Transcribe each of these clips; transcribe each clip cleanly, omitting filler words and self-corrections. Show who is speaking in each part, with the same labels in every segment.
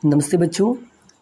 Speaker 1: नमस्ते बच्चों।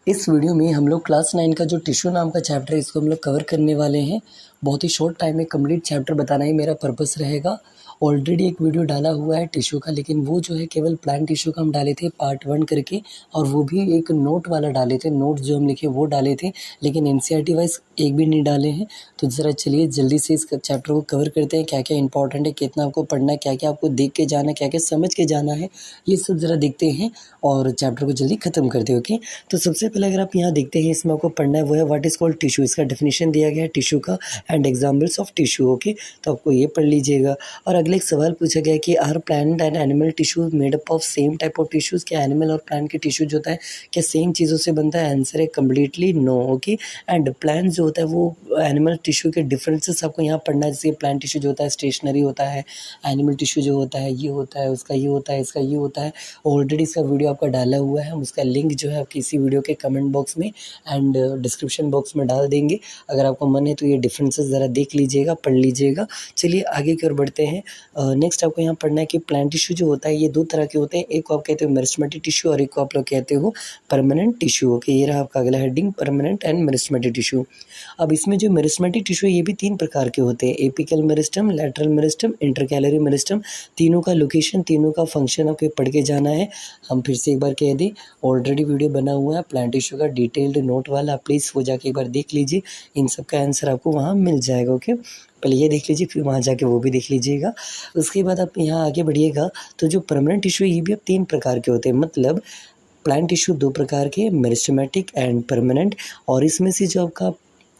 Speaker 1: इस वीडियो में हम लोग क्लास 9 का जो टिश्यू नाम का चैप्टर है इसको हम लोग कवर करने वाले हैं। बहुत ही शॉर्ट टाइम में कंप्लीट चैप्टर बताना ही मेरा पर्पस रहेगा। ऑलरेडी एक वीडियो डाला हुआ है टिश्यू का, लेकिन वो जो है केवल प्लांट टिश्यू का हम डाले थे पार्ट 1 करके, और वो भी एक नोट वाला डाले थे। नोट जो हम लिखे वो डाले थे, लेकिन एनसीईआरटी वाइज एक भी नहीं डाले हैं। तो ज़रा चलिए जल्दी से इस चैप्टर को कवर करते हैं। क्या क्या इंपॉर्टेंट है, कितना आपको पढ़ना है, क्या क्या आपको देख के जाना है, क्या क्या समझ के जाना है, ये सब ज़रा देखते हैं और चैप्टर को जल्दी ख़त्म करते हैं। ओके, तो सबसे पहले अगर आप यहाँ देखते हैं इसमें आपको पढ़ना है वो है व्हाट इज़ कॉल्ड टिश्यू। इसका डेफिनेशन दिया गया है टिश्यू का and examples of tissue. Okay, तो आपको ये पढ़ लीजिएगा। और अगले एक सवाल पूछा गया है कि are plant and animal tissue made up of same type of tissues. क्या एनिमल और प्लांट के टिश्यू जो होता है क्या सेम चीज़ों से बनता है? आंसर है completely no. Okay, and plant जो होता है वो एनिमल टिश्यू के डिफरेंसेस आपको यहाँ पढ़ना है। जैसे प्लांट टिश्यू जो होता है स्टेशनरी होता है, एनिमल टिश्यू जो होता है ये होता है, उसका ये होता है, इसका ये होता है। ऑलरेडी इसका वीडियो आपका डाला हुआ है, हम उसका लिंक जो है आपकी इसी वीडियो के कमेंट बॉक्स में एंड डिस्क्रिप्शन बॉक्स में डाल देंगे। अगर आपको मन है तो ये डिफरेंसेस ज़रा देख लीजिएगा, पढ़ लीजिएगा। चलिए आगे की ओर बढ़ते हैं। नेक्स्ट आपको यहाँ पढ़ना है कि प्लांट टिश्यू जो होता है ये दो तरह के होते हैं। एक को आप कहते हो मेरिस्टेमेटिक टिश्यू और एक को आप लोग कहते हो परमानेंट टिश्यू। ओके, ये रहा आपका अगला heading, permanent and meristematic tissue. अब इसमें जो मेरिस्टेमेटिक टिश्यू है ये भी 3 प्रकार के होते हैं, apical meristem, lateral meristem, intercalary meristem. तीनों का लोकेशन, तीनों का फंक्शन आपको पढ़ के जाना है। हम फिर से एक बार कह दें, ऑलरेडी वीडियो बना हुआ है प्लांट टिश्यू का डिटेल्ड नोट वाला, प्लीज़ वो जाके एक बार देख लीजिए। इन सब का आंसर आपको वहाँ मिल जाएगा। ओके, पहले ये देख लीजिए फिर वहाँ जाके वो भी देख लीजिएगा। उसके बाद आप यहाँ आगे बढ़िएगा तो जो परमानेंट टिश्यू ये भी अब 3 प्रकार के होते हैं। मतलब प्लांट टिश्यू 2 प्रकार के, मेरिस्टेमेटिक एंड परमानेंट। और इसमें से जो आपका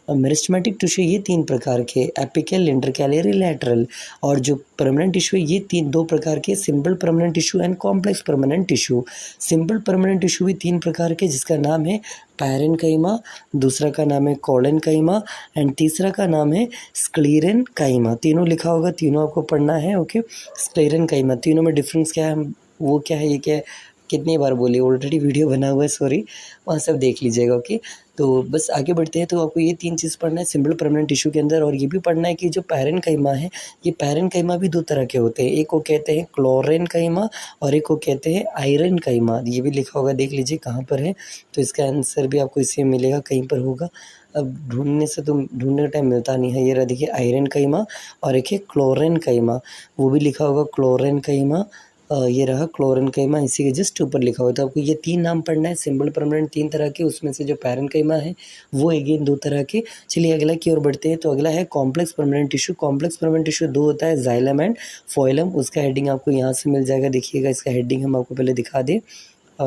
Speaker 1: मेरिस्टेमेटिक टिश्यू ये 3 प्रकार के, एपिकल, इंटरकैलरी, लैटरल। और जो परमानेंट टिश्यू ये 2 प्रकार के, simple permanent tissue and complex permanent tissue. Simple permanent tissue भी 3 प्रकार के, जिसका नाम है पैरेन्काइमा, दूसरा का नाम है कोलेनकाइमा एंड तीसरा का नाम है स्क्लेरेनकाइमा। तीनों लिखा होगा, तीनों आपको पढ़ना है। ओके, स्क्लेरेनकाइमा, तीनों में डिफरेंस क्या है, वो क्या है, ये क्या है, कितनी बार बोली, ऑलरेडी वीडियो बना हुआ है, सॉरी, वहाँ सब देख लीजिएगा। ओके, तो बस आगे बढ़ते हैं। तो आपको ये 3 चीज़ पढ़ना है सिंपल परमानेंट टिश्यू के अंदर। और ये भी पढ़ना है कि जो पैरेन्काइमा है, ये पैरेन्काइमा भी 2 तरह के होते हैं। एक को कहते हैं क्लोरेनकाइमा और एक को कहते हैं आयरनकाइमा। ये भी लिखा होगा, देख लीजिए कहाँ पर है। तो इसका आंसर भी आपको इसी में मिलेगा, कहीं पर होगा। अब ढूँढने से तो ढूँढने का टाइम मिलता नहीं है। ये रहा देखिए आयरनकाइमा और एक है क्लोरेनकाइमा, वो भी लिखा होगा क्लोरेनकाइमा। ये रहा क्लोरेनकाइमा, इसी के जस्ट ऊपर लिखा हुआ था। आपको ये 3 नाम पढ़ना है, सिंपल परमानेंट 3 तरह के, उसमें से जो पैरेन्काइमा है वो अगेन 2 तरह के। चलिए अगला की ओर बढ़ते हैं। तो अगला है complex permanent tissue. Complex permanent tissue 2 होता है, जाइलम एंड फोइलम। उसका हेडिंग आपको यहाँ से मिल जाएगा, देखिएगा इसका हेडिंग हम आपको पहले दिखा दें।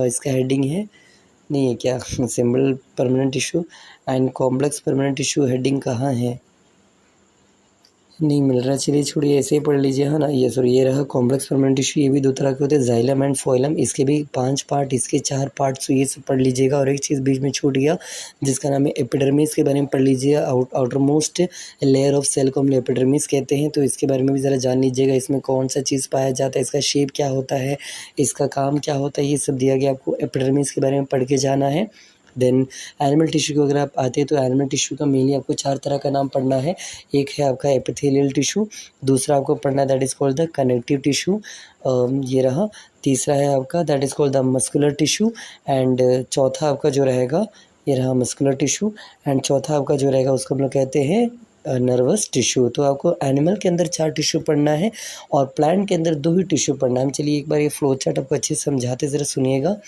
Speaker 1: इसका हेडिंग है, नहीं है क्या, simple permanent tissue and complex permanent tissue, heading कहाँ है, नहीं मिल रहा। चलिए छोड़िए, ऐसे ही पढ़ लीजिए, है ना। ये सॉरी, ये रहा कॉम्प्लेक्स परमानेंट टिश्यू। ये भी 2 तरह के होते हैं, जाइलम एंड फोइलम। इसके भी 5 पार्ट, इसके 4 पार्ट। तो ये सब पढ़ लीजिएगा। और एक चीज़ बीच में छूट गया जिसका नाम है एपिडर्मिस, के बारे में पढ़ लीजिए। Outer most layer of cell को हम एपिडर्मिस कहते हैं, तो इसके बारे में भी ज़रा जान लीजिएगा। इसमें कौन सा चीज़ पाया जाता है, इसका शेप क्या होता है, इसका काम क्या होता है, ये सब दिया गया आपको। एपिडर्मिस के बारे में पढ़ के जाना है। देन एनिमल टिश्यू को अगर आप आते हैं तो एनिमल टिश्यू का मेनली आपको 4 तरह का नाम पढ़ना है। एक है आपका एपिथेलियल टिश्यू, दूसरा आपको पढ़ना है that is called the connective tissue, ये रहा। तीसरा है आपका that is called the muscular tissue and चौथा आपका जो रहेगा, ये रहा मस्कुलर टिश्यू एंड चौथा आपका जो रहेगा उसको हम लोग कहते हैं नर्वस टिश्यू। तो आपको एनिमल के अंदर 4 टिश्यू पढ़ना है और प्लांट के अंदर 2 ही टिश्यू पढ़ना है। चलिए एक बार ये फ्लो चार्ट आपको अच्छे से समझाते, ज़रा सुनिएगा।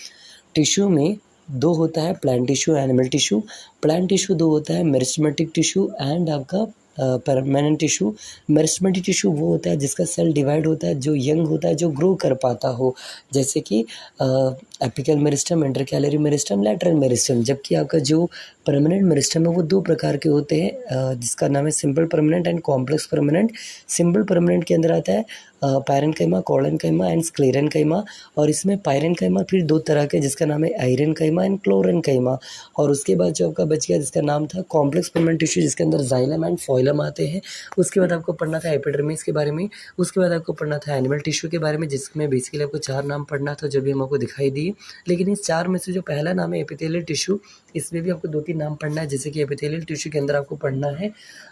Speaker 1: टिश्यू में 2 होता है, plant tissue, animal tissue. Plant tissue 2 होता है, मेरिस्टेमेटिक टिश्यू एंड आपका परमानेंट टिश्यू। मेरिस्टेमेटिक टिश्यू वो होता है जिसका सेल डिवाइड होता है, जो यंग होता है, जो ग्रो कर पाता हो, जैसे कि apical meristem, intercalary meristem, lateral meristem. जबकि आपका जो परमानेंट मेरिस्टम है वो 2 प्रकार के होते हैं, जिसका नाम है simple permanent and complex permanent. Simple permanent के अंदर आता है पैरेन्काइमा, कोलेनकाइमा एंड स्क्लेरेनकाइमा। और इसमें पैरेन्काइमा फिर 2 तरह के, जिसका नाम है आयरनकाइमा एंड क्लोरेनकाइमा। और उसके बाद जो आपका बच गया जिसका नाम था कॉम्प्लेक्स परमानेंट टिश्यू, जिसके अंदर जाइलम एंड फोइलम आते हैं। उसके बाद आपको पढ़ना था एपिडर्मिस के बारे में। उसके बाद आपको पढ़ना था एनिमल टिश्यू के बारे में, जिसमें बेसिकली आपको 4 नाम पढ़ना था, जो भी हम आपको दिखाई दिए। होगी। लेकिन इस 4 में से जो पहला नाम है एपिथेलियल टिश्यू, इसमें भी आपको 2-3 नाम पढ़ना है। जैसे कि एपिथेलियल टिश्यू के अंदर आपको पढ़ना है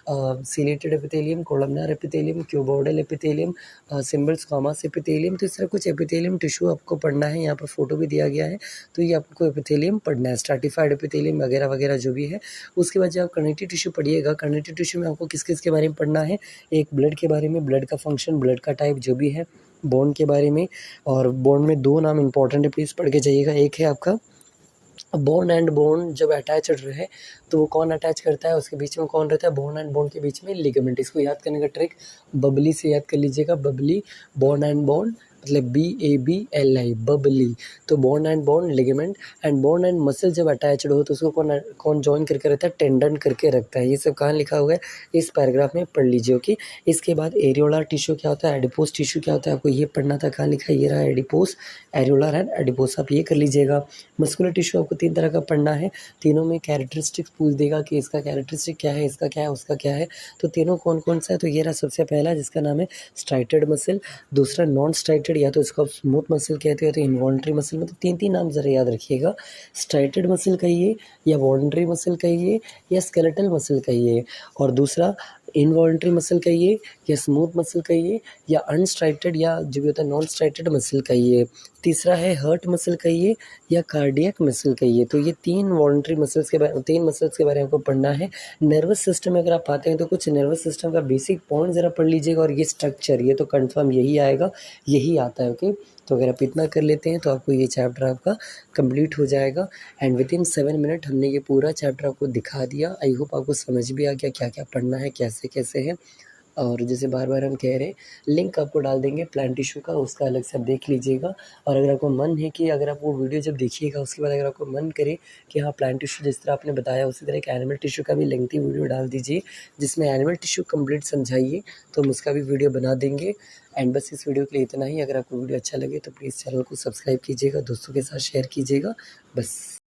Speaker 1: chelated epithelium, columnar epithelium, cuboidal epithelium, symbol squamous epithelium. तो इस तरह कुछ एपिथेलियम टिश्यू आपको पढ़ना है। यहाँ पर फोटो भी दिया गया है, तो ये आपको एपिथेलियम पढ़ना है, स्ट्रैटिफाइड एपिथेलियम वगैरह वगैरह जो भी है। उसके बाद जब आप कनेक्टिव टिश्यू पढ़िएगा, कनेक्टिव टिश्यू में आपको किस किस के बारे में पढ़ना है, एक ब्लड के बारे में, ब्लड का फंक्शन, ब्लड का टाइप जो भी है, बोन के बारे में। और बोन में 2 नाम इंपॉर्टेंट है, प्लीज़ पढ़ के जाइएगा। एक है आपका बोन एंड बोन जब अटैच्ड रहे तो वो कौन अटैच करता है, उसके बीच में कौन रहता है, बोन एंड बोन के बीच में लिगामेंट। इसको याद करने का ट्रिक बबली से याद कर लीजिएगा। बबली, बोन एंड बोन मतलब BABLI, बबली। तो bone and bone ligament, and bone and muscle जब अटैच्ड हो तो उसको कौन जॉइन करके रखता है, टेंडन करके रखता है। ये सब कहाँ लिखा हुआ है, इस पैराग्राफ में पढ़ लीजिए। ओके, इसके बाद एरियोलर टिश्यू क्या होता है, एडिपोस टिश्यू क्या होता है, आपको ये पढ़ना था। कहाँ लिखा है, ये रहा एडिपोस, एरियोलर एंड एडिपोस, आप ये कर लीजिएगा। मस्कुलर टिश्यू आपको 3 तरह का पढ़ना है, तीनों में कैरेक्टरिस्टिक्स पूछ देगा कि इसका कैरेक्टरिस्टिक क्या है, इसका क्या है, उसका क्या है। तो तीनों कौन कौन सा है, तो ये रहा सबसे पहला जिसका नाम है स्ट्राइटेड मसल, दूसरा नॉन स्ट्राइटेड, या तो इसको आप स्मूथ मसल कहते हो, तो इनवॉल्ट्री मसल। मतलब 3 नाम ज़रा याद रखिएगा, स्ट्राइटेड मसल कहिए, या वॉल्ट्री मसल कहिए, या स्केलेटल मसल कहिए, और दूसरा इनवॉल्ट्री मसल कहिए, या स्मूथ मसल कहिए, या अनस्ट्राइटेड या जो भी होता है नॉन स्ट्राइटेड मसल कहिए। तीसरा है हर्ट मसल कहिए, या कार्डियक मसल कहिए। तो ये 3 वॉलंटरी मसल्स के बारे 3 मसल्स के बारे में आपको पढ़ना है। नर्वस सिस्टम में अगर आप आते हैं तो कुछ नर्वस सिस्टम का बेसिक पॉइंट ज़रा पढ़ लीजिएगा, और ये स्ट्रक्चर, ये तो कंफर्म यही आएगा, यही आता है। ओके, तो अगर आप इतना कर लेते हैं तो आपको ये चैप्टर आपका कंप्लीट हो जाएगा। एंड विदिन 7 मिनट हमने ये पूरा चैप्टर आपको दिखा दिया। आई होप आपको समझ भी आ गया क्या क्या पढ़ना है, कैसे कैसे है। और जैसे बार बार हम कह रहे हैं, लिंक आपको डाल देंगे प्लांट टिश्यू का, उसका अलग से आप देख लीजिएगा। और अगर आपको मन है कि अगर आप वो वीडियो जब देखिएगा उसके बाद अगर आपको मन करे कि हाँ प्लांट टिश्यू जिस तरह आपने बताया उसी तरह एक एनिमल टिश्यू का भी लेंथी वीडियो डाल दीजिए, जिसमें एनिमल टिश्यू कंप्लीट समझाइए, तो हम उसका भी वीडियो बना देंगे। एंड बस इस वीडियो के लिए इतना ही। अगर आपको वीडियो अच्छा लगे तो प्लीज़ चैनल को सब्सक्राइब कीजिएगा, दोस्तों के साथ शेयर कीजिएगा। बस।